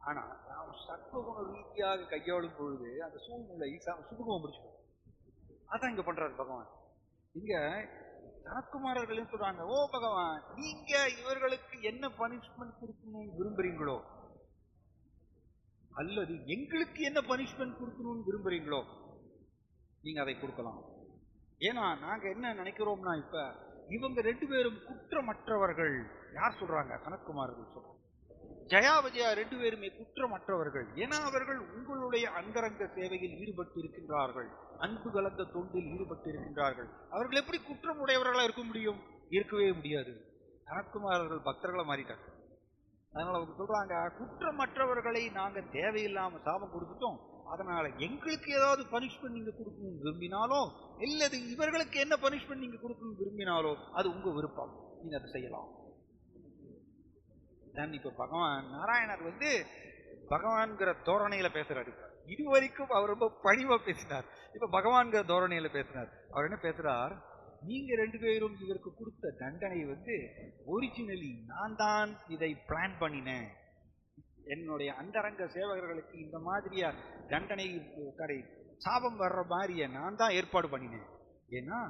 ஆனா நாம் சத்வகுண ரீதியாக கையாளும் பொழுது அந்த சூழ்நிலை சுபகுணம் முடிச்சுக்கணும். அதான் இங்க பண்றாரு பகவான். இங்க சனத்குமாரர்கள் சொல்றாங்க, ஓ பகவான், நீங்க இவர்களுக்கு என்ன பனிஷ்மெண்ட் கொடுக்கணும்னு விரும்புறீங்களோ அல்லது எங்களுக்கு என்ன பனிஷ்மெண்ட் கொடுக்கணும்னு விரும்புறீங்களோ நீங்க அதை கொடுக்கலாம். ஏன்னா நாங்க என்ன நினைக்கிறோம்னா, இப்ப இவங்க 2 பேரும் குற்றமற்றவர்கள். யார் சொல்றாங்க? சனத்குமாரர்கள் சொல்றாங்க. ஜயா விஜயா 2 பேருமே குற்றமற்றவர்கள். ஏன்னா அவர்கள் உங்களுடைய அந்தரங்க சேவையில் ஈடுபட்டு இருக்கின்றார்கள், அன்பு கலந்த தொண்டில் ஈடுபட்டு இருக்கின்றார்கள். அவர்கள் எப்படி குற்றம் உடையவர்களா இருக்க முடியும்? இருக்கவே முடியாது. சனத்குமாரர்கள் பக்தர்களை மாறிட்டாங்க. அதனால அவங்க சொல்றாங்க, குற்றமற்றவர்களை நாங்க தேவையில்லாம சாபம் கொடுத்துட்டோம், அதனால எங்களுக்கு ஏதாவது பனிஷ்மெண்ட் நீங்க கொடுக்கணும்னு விரும்பினாலோ இல்லது இவர்களுக்கு என்ன பனிஷ்மெண்ட் நீங்க கொடுக்கணும்னு விரும்பினாலோ அது உங்க விருப்பம், நீங்க அதை செய்யலாம். இப்ப பகவான் நாராயணர் வந்து பகவான்கிற தோரணையில பேசுறாரு. இதுவரைக்கும் அவர் ரொம்ப பணிவா பேசினார். இப்ப பகவான்கிற தோரணையில பேசினார். அவர் என்ன பேசுறார்? நீங்க 2 பேரும் இவருக்கு கொடுத்த தண்டனை வந்து ஒரிஜினலி நான் தான் இதை பிளான் பண்ணினேன். என்னுடைய அந்தரங்க சேவகர்களுக்கு இந்த மாதிரியா தண்டனை சாபம் வர்ற மாதிரிய நான் தான் ஏற்பாடு பண்ணினேன். ஏன்னா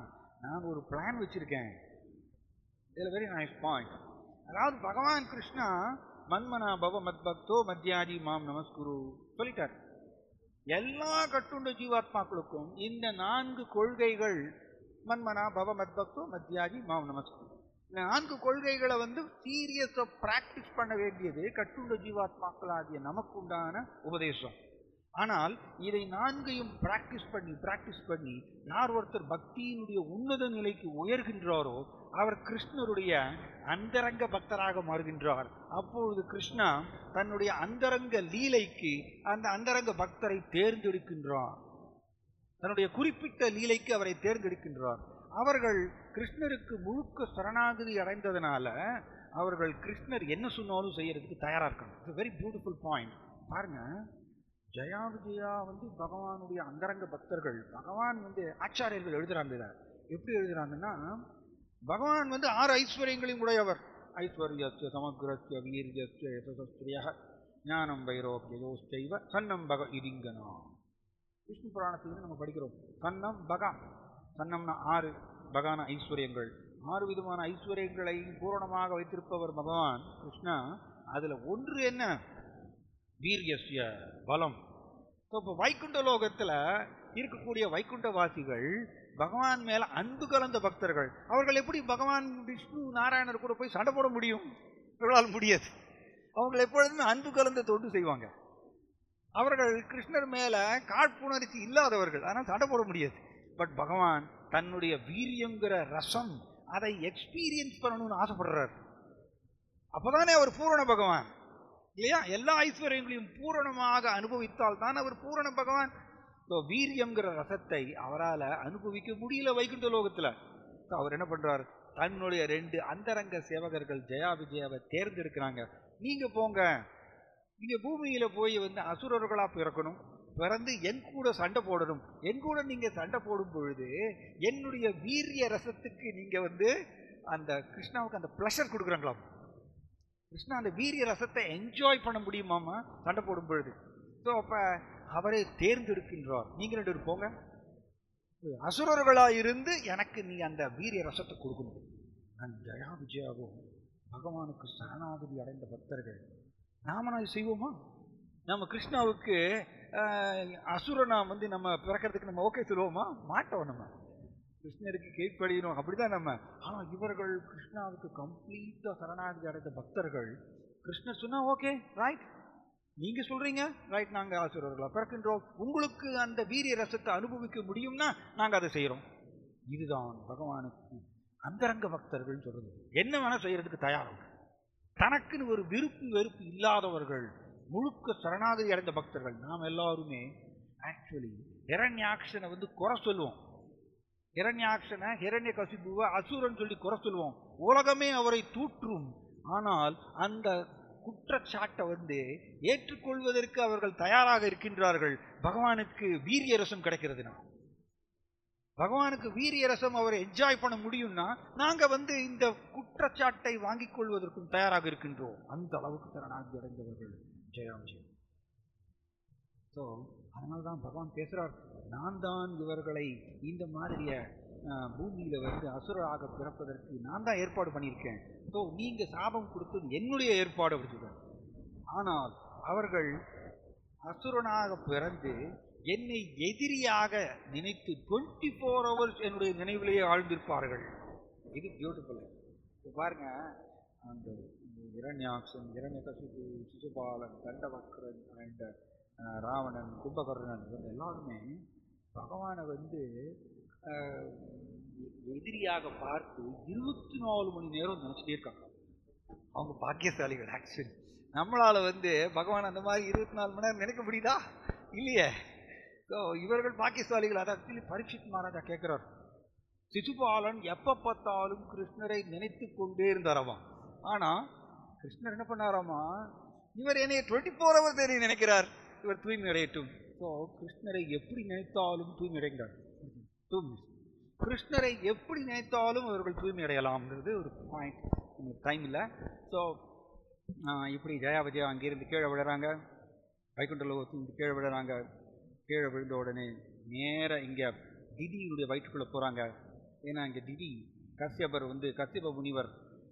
நான் ஒரு பிளான் வச்சிருக்கேன். இதுல வெரி நைஸ் பாயிண்ட். அதாவது பகவான் கிருஷ்ணா மன்மனா பவ மத்பக்தோ மத்யாஜி மாம் நமஸ்குரு சொல்லிட்டார். எல்லா கட்டுண்ட ஜீவாத்மாக்களுக்கும் இந்த 4 கொள்கைகள், மன்மனா பவ மத்பக்தோ மத்யாஜி மாம் நமஸ்குரு, இந்த 4 கொள்கைகளை வந்து சீரியஸா பிராக்டிஸ் பண்ண வேண்டியது கட்டுண்ட ஜீவாத்மாக்களாகிய நமக்கு உண்டான உபதேசம். ஆனால் இதை 4ஐயும் பிராக்டிஸ் பண்ணி யார் ஒருத்தர் பக்தியினுடைய உன்னத நிலைக்கு உயர்கின்றாரோ அவர் கிருஷ்ணருடைய அந்தரங்க பக்தராக மாறுகின்றார். அப்பொழுது கிருஷ்ணா தன்னுடைய அந்தரங்க லீலைக்கு அந்த அந்தரங்க பக்தரை தேர்ந்தெடுக்கின்றார். தன்னுடைய குறிப்பிட்ட லீலைக்கு அவரை தேர்ந்தெடுக்கின்றார். அவர்கள் கிருஷ்ணருக்கு முழுக்க சரணாகதி அடைந்ததனால அவர்கள் கிருஷ்ணர் என்ன சொன்னாலும் செய்யறதுக்கு தயாரா இருக்காங்க. It's very beautiful point. பாருங்க, ஜயா விஜயா வந்து பகவானுடைய அந்தரங்க பக்தர்கள். பகவான் வந்து ஆச்சாரியர்கள் எழுதுறாங்க. எப்படி எழுதுறாங்கன்னா, பகவான் வந்து 6 ஐஸ்வர்யங்களையும் உடையவர். ஐஸ்வர்யஸ்ய சமக்ரஸ்ய வீரியஸ்ய யசஸ்ஸ்ரியா ஞானம் வைரோக்கியோஸ்சைவ சன்னம் பக இடிங்கனா. விஷ்ணு புராணத்திலிருந்து நம்ம படிக்கிறோம். சன்னம் பகா, சன்னம்னா 6, பகான ஐஸ்வர்யங்கள். 6 விதமான ஐஸ்வர்யங்களை பூரணமாக வைத்திருப்பவர் பகவான் கிருஷ்ணா. அதுல ஒன்று என்ன? வீரியஸ்ய பலம். இப்போ வைகுண்ட லோகத்துல இருக்கக்கூடிய வைகுண்டவாசிகள் பகவான் மேல அன்பு கலந்த பக்தர்கள். அவர்கள் எப்படி பகவான் விஷ்ணு நாராயணர் கூட போய் சண்டை போட முடியும்? இவர்களால் முடியாது. அவங்க எப்பொழுதுமே அன்பு கலந்த தொண்டு செய்வாங்க. அவர்கள் கிருஷ்ணர் மேல காழ்ப்புணர்ச்சி இல்லாதவர்கள், ஆனால் சண்டை போட முடியாது. பட் பகவான் தன்னுடைய வீரியங்கிற ரசம் அதை எக்ஸ்பீரியன்ஸ் பண்ணணும்னு ஆசைப்படுறார். அப்பதானே அவர் பூரண பகவான் இல்லையா? எல்லா ஐஸ்வர்யங்களையும் பூரணமாக அனுபவித்தால் தான் அவர் பூரண பகவான். வீரியங்கிற ரசத்தை அவரால் அனுபவிக்க முடியல வைகுண்ட லோகத்துல. அவர் என்ன பண்றார்? தன்னுடைய 2 அந்தரங்க சேவகர்கள் ஜெயா விஜயாவை தேர்ந்தெடுக்கிறாங்க. நீங்க போங்க, நீங்க பூமியில போய் வந்து அசுரர்களா பிறக்கணும், பிறந்து என் கூட சண்டை போடணும். என் கூட நீங்க சண்டை போடும் பொழுது என்னுடைய வீரிய ரசத்துக்கு நீங்க வந்து அந்த கிருஷ்ணாவுக்கு அந்த பிளஷர் கொடுக்குறாங்களாம். கிருஷ்ணா அந்த வீரிய ரசத்தை என்ஜாய் பண்ண முடியுமாமா சண்டை போடும் பொழுது. ஸோ அப்ப அவரை தேர்ந்தெடுக்கின்றார். நீங்க 2 பேரும் போங்க, அசுரர்களா இருந்து எனக்கு நீ அந்த வீரிய ரசத்தை கொடுக்கணும். நான் ஜயா விஜயாவும் பகவானுக்கு சரணாகதி அடைந்த பக்தர்கள். நாம நான் செய்வோமா? நம்ம கிருஷ்ணாவுக்கு அசுரனா வந்து நம்ம பிறக்கிறதுக்கு நம்ம ஓகே சொல்லுவோமா? மாட்டோம். நம்ம கிருஷ்ணருக்கு கீழ்ப்படியணும், அப்படிதான் நம்ம. ஆனா இவர்கள் கிருஷ்ணாவுக்கு கம்ப்ளீட்டா சரணாகதி அடைந்த பக்தர்கள். கிருஷ்ணர் சொன்னா ஓகே ரைட், நீங்க சொல்றீங்க ரைட், நாங்க அசுரர்களா பிறக்கின்றோம், உங்களுக்கு அந்த வீரிய ரசத்தை அனுபவிக்க முடியும்னா நாங்க அதை செய்யறோம். இதுதான் பகவானுக்கு அந்தரங்க பக்தர்கள் சொல்றது. என்ன வேணா செய்யறதுக்கு தயாராக, தனக்குன்னு ஒரு விருப்பு வெறுப்பு இல்லாதவர்கள், முழுக்க சரணாகதி அடைந்த பக்தர்கள். நாம் எல்லாருமே ஆக்சுவலி ஹிரண்யாக்ஷனை வந்து குறை சொல்லுவோம். ஹிரண்யாக்ஷனை, ஹிரண்ய கசிபுவை அசுரன் சொல்லி குறை சொல்லுவோம். உலகமே அவரை தூற்றும். ஆனால் அந்த குற்றச்சாட்டை வந்து ஏற்றுக்கொள்வதற்கு அவர்கள் தயாராக இருக்கின்றார்கள். பகவானுக்கு வீரிய ரசம் கிடைக்கிறதுனா, பகவானுக்கு வீரிய ரசம் அவரை என்ஜாய் பண்ண முடியும்னா நாங்க வந்து இந்த குற்றச்சாட்டை வாங்கிக் கொள்வதற்கும் தயாராக இருக்கின்றோம். அந்த அளவுக்கு சரணாகதி அடைந்தவர்கள் ஜெயம். ஸோ அதனால்தான் பகவான் பேசுறார், நான் தான் இவர்களை இந்த மாதிரிய பூமியில வந்து அசுரராக பிறப்பதற்கு நான் தான் ஏற்பாடு பண்ணியிருக்கேன். ஸோ நீங்க சாபம் கொடுத்தது என்னுடைய ஏற்பாடு அப்படி சொல்றார். ஆனால் அவர்கள் அசுரனாக பிறந்து என்னை எதிரியாக நினைத்து 24 hours என்னுடைய நினைவிலேயே ஆழ்ந்திருப்பார்கள். இது பியூட்டிஃபுல். இப்போ பாருங்க, அந்த இரண்யாக்ஷன், இரண்யகசிபு, சிசுபாலன், தண்டவக்ரன் அண்ட் ராவணன், கும்பகர்ணன் எல்லாருமே பகவானை வந்து எதிரியாக பார்த்து 24 மணி நேரம் நினைச்சிட்டே இருக்காங்க. அவங்க பாக்கியசாலிகள். ஆக்சுவலி நம்மளால வந்து பகவான் அந்த மாதிரி 24 மணி நேரம் நினைக்க முடியுதா? இல்லையே. ஸோ இவர்கள் பாக்கியசாலிகள். அதை ஆக்சுவலி பரீட்சித் மகாராஜா கேட்கிறார், சிசுபாலன் எப்ப பார்த்தாலும் கிருஷ்ணரை நினைத்து கொண்டே இருந்தாராமா. ஆனா கிருஷ்ணர் என்ன பண்ணாராமா, இவர் என்னைய 24 hours நினைக்கிறார், இவர் தூய்மை அடையட்டும். ஸோ கிருஷ்ணரை எப்படி நினைத்தாலும் தூய்மை அடைகிறார். கிருஷ்ணரை எப்படி நினைத்தாலும் அவர்கள் தூய்மை அடையலாம்ங்கிறது ஒரு பாயிண்ட். உங்களுக்கு டைம் இல்லை. ஸோ இப்படி ஜெயா விஜயா அங்கிருந்து கீழே விழுறாங்க, வைகுண்ட லோகத்திலிருந்து கீழே விழுறாங்க. கீழே விழுந்த உடனே நேர இங்கே திதியினுடைய வயிற்றுக்குள்ளே போகிறாங்க. ஏன்னா இங்கே திதி கஷ்யபர் வந்து கஷ்யப முனிவர்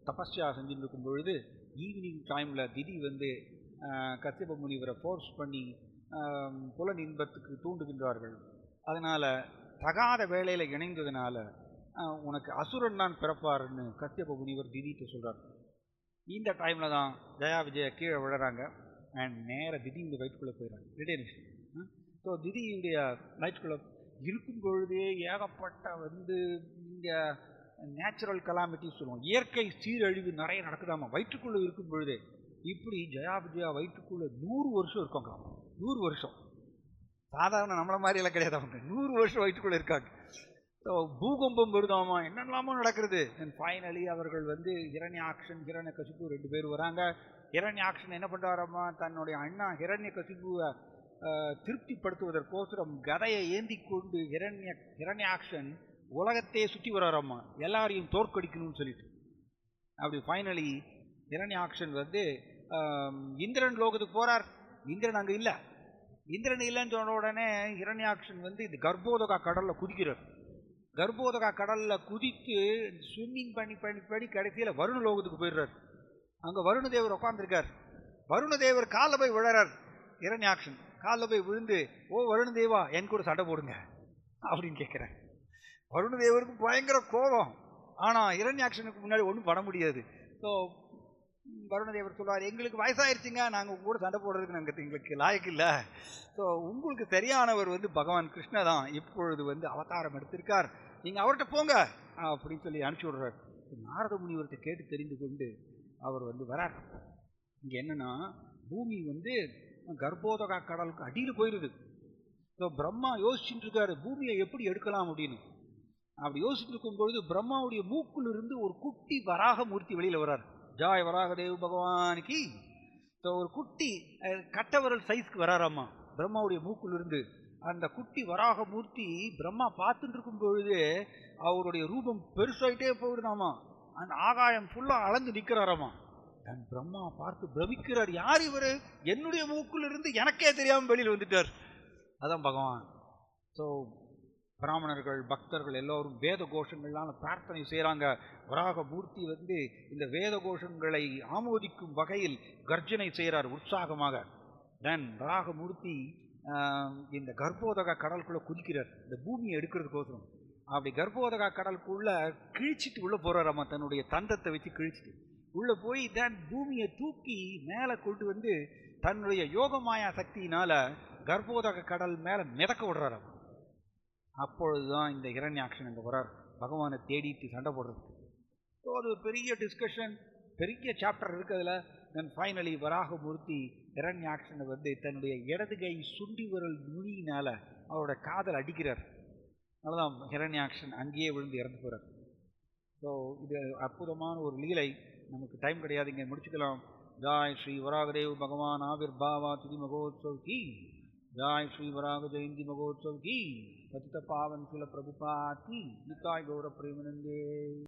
தபஸ்யா செஞ்சுட்டு இருக்கும் பொழுது ஈவினிங் டைமில் திதி வந்து கஷ்யப முனிவரை ஃபோர்ஸ் பண்ணி புலன் இன்பத்துக்கு தூண்டுகின்றார்கள். அதனால் தகாத வேலையில் இணைந்ததுனால உனக்கு அசுரன் தான் பிறப்பாருன்னு கஷ்யப முனிவர் திதிட்டு சொல்கிறார். இந்த டைமில் தான் ஜெயா விஜயா கீழே விழுறாங்க அண்ட் நேர திதியுடைய வயிற்றுக்குள்ளே போயிடறாங்க. ரிட்டர்னிஷன். ஸோ திதியுடைய வயிற்றுக்குள்ளே இருக்கும் பொழுதே ஏகப்பட்ட வந்து இங்கே நேச்சுரல் கலாமிட்டி சொல்லுவோம், இயற்கை சீரழிவு நிறைய நடக்குதாமா வயிற்றுக்குள்ளே இருக்கும் பொழுதே. இப்படி ஜெயா விஜயா வயிற்றுக்குள்ளே 100 வருஷம் இருக்காங்க. 100 வருஷம். சாதாரண நம்மளை மாதிரியெல்லாம் கிடையாது. அவங்க 100 வருஷம் வயிற்றுக்குள்ளே இருக்காங்க. ஸோ பூகம்பம் வருதாமா, என்னெல்லாமோ நடக்கிறது. அண்ட் ஃபைனலி அவர்கள் வந்து இரண்யாக்ஷன், ஹிரண்யகசிபு 2 பேர் வராங்க. இரண்யாக்ஷன் என்ன பண்ணுறாராமா, தன்னுடைய அண்ணா ஹிரண்யகசிபுவை திருப்திப்படுத்துவதற்கோசரம் கதையை ஏந்தி கொண்டு ஹிரண்யாக்ஷன் உலகத்தையே சுற்றி வராராமா, எல்லாரையும் தோற்கடிக்கணும்னு சொல்லிட்டு. அப்படி ஃபைனலி ஹிரண்யாக்ஷன் வந்து இந்திரன் லோகத்துக்கு போகிறார். இந்திரன் அங்கே இல்லை. இந்திரன் இல்லைன்னு சொன்ன உடனே ஹிரண்யாக்ஷன் வந்து இந்த கர்ப்போதகா கடலில் குதிக்கிறார். கர்ப்போதகா கடலில் குதித்து ஸ்விம்மிங் பண்ணி பண்ணி பண்ணி கடைசியில் வருண லோகத்துக்கு போயிடுறார். அங்கே வருணதேவர் உட்காந்துருக்கார். வருணதேவர் காலில் போய் விழறார். ஹிரண்யாக்ஷன் காலில் போய் விழுந்து, ஓ வருணதேவா என் கூட சண்டை போடுங்க அப்படின்னு கேட்குறார். வருணதேவருக்கு பயங்கர கோபம். ஆனால் ஹிரண்யாக்ஷனுக்கு முன்னாடி ஒன்றும் பண்ண முடியாது. ஸோ வருணதேவர் சொல்வார், எங்களுக்கு வயசாயிருச்சுங்க, நாங்கள் உங்க கூட சண்டை போடுறதுக்கு நாங்கள் எங்களுக்கு லாயக்கு இல்லை. ஸோ உங்களுக்கு சரியானவர் வந்து பகவான் கிருஷ்ண தான் இப்பொழுது வந்து அவதாரம் எடுத்திருக்கார், நீங்கள் அவர்கிட்ட போங்க அப்படின்னு சொல்லி அனுப்பிச்சி விடுறார். நாரத முனிவர்கிட்ட கேட்டு தெரிந்து கொண்டு அவர் வந்து வரார். இங்கே என்னன்னா, பூமி வந்து கர்ப்போதகா கடலுக்கு அடியில் போயிடுது. ஸோ பிரம்மா யோசிச்சுட்டு இருக்காரு, பூமியை எப்படி எடுக்கலாம் அப்படின்னு. அப்படி யோசிச்சுட்டு இருக்கும்பொழுது பிரம்மாவுடைய மூக்கிலிருந்து ஒரு குட்டி வராக மூர்த்தி வெளியில் வர்றார். ஜாய் வராகதேவ் பகவானுக்கு. ஸோ ஒரு குட்டி கட்டவரல் சைஸ்க்கு வராராம்மா பிரம்மாவுடைய மூக்கிலிருந்து. அந்த குட்டி வராக மூர்த்தி பிரம்மா பார்த்துட்டு இருக்கும் பொழுது அவருடைய ரூபம் பெருசாயிட்டே போயிடுதாமா. அந்த ஆகாயம் ஃபுல்லாக அளந்து நிற்கிறாராமா. தன் பிரம்மா பார்த்து பிரமிக்கிறார், யார் இவர், என்னுடைய மூக்கிலிருந்து எனக்கே தெரியாமல் வெளியில் வந்துட்டார். அதான் பகவான். ஸோ பிராமணர்கள் பக்தர்கள் எல்லோரும் வேத கோஷங்கள்லாம் பிரார்த்தனை செய்கிறாங்க. வராக மூர்த்தி வந்து இந்த வேத கோஷங்களை ஆமோதிக்கும் வகையில் கர்ஜனை செய்கிறார் உற்சாகமாக. தென் வராக மூர்த்தி இந்த கர்ப்போதகா கடலுக்குள்ளே குதிக்கிறார், இந்த பூமியை எடுக்கிறதுக்கோசரம். அப்படி கர்ப்போதகா கடலுக்குள்ளே கிழிச்சிட்டு உள்ளே போகிறாராம்மா, தன்னுடைய தந்தத்தை வச்சு கிழிச்சிட்டு உள்ளே போய் தான் பூமியை தூக்கி மேலே கொண்டு வந்து தன்னுடைய யோகமாயா சக்தியினால் கர்ப்போதக கடல் மேலே மிதக்க விடுறாராம். அப்பொழுதுதான் இந்த ஹிரண்யாக்ஷன் அங்கே வரார், பகவானை தேடிட்டு சண்டை போடுறதுக்கு. ஸோ அது ஒரு பெரிய டிஸ்கஷன், பெரிய சாப்டர் இருக்குது அதில். தென் ஃபைனலி வராகமூர்த்தி ஹிரண்யாக்ஷனை வந்து தன்னுடைய இடது கை சுண்டி விரல் நுனியினால் அவரோட காதல் அடிக்கிறார். அதனால்தான் ஹிரண்யாக்ஷன் அங்கேயே விழுந்து இறந்து போகிறார். ஸோ இது அற்புதமான ஒரு லீலை. நமக்கு டைம் கிடையாது, இங்கே முடிச்சுக்கலாம். जय श्री वरागदेव भगवान आविर्भावा तिथि महोत्सव की जय श्री वराग जयंती महोत्सव की पतित पावन कुल प्रभुपाद की निताय गौर प्रेमानंदे।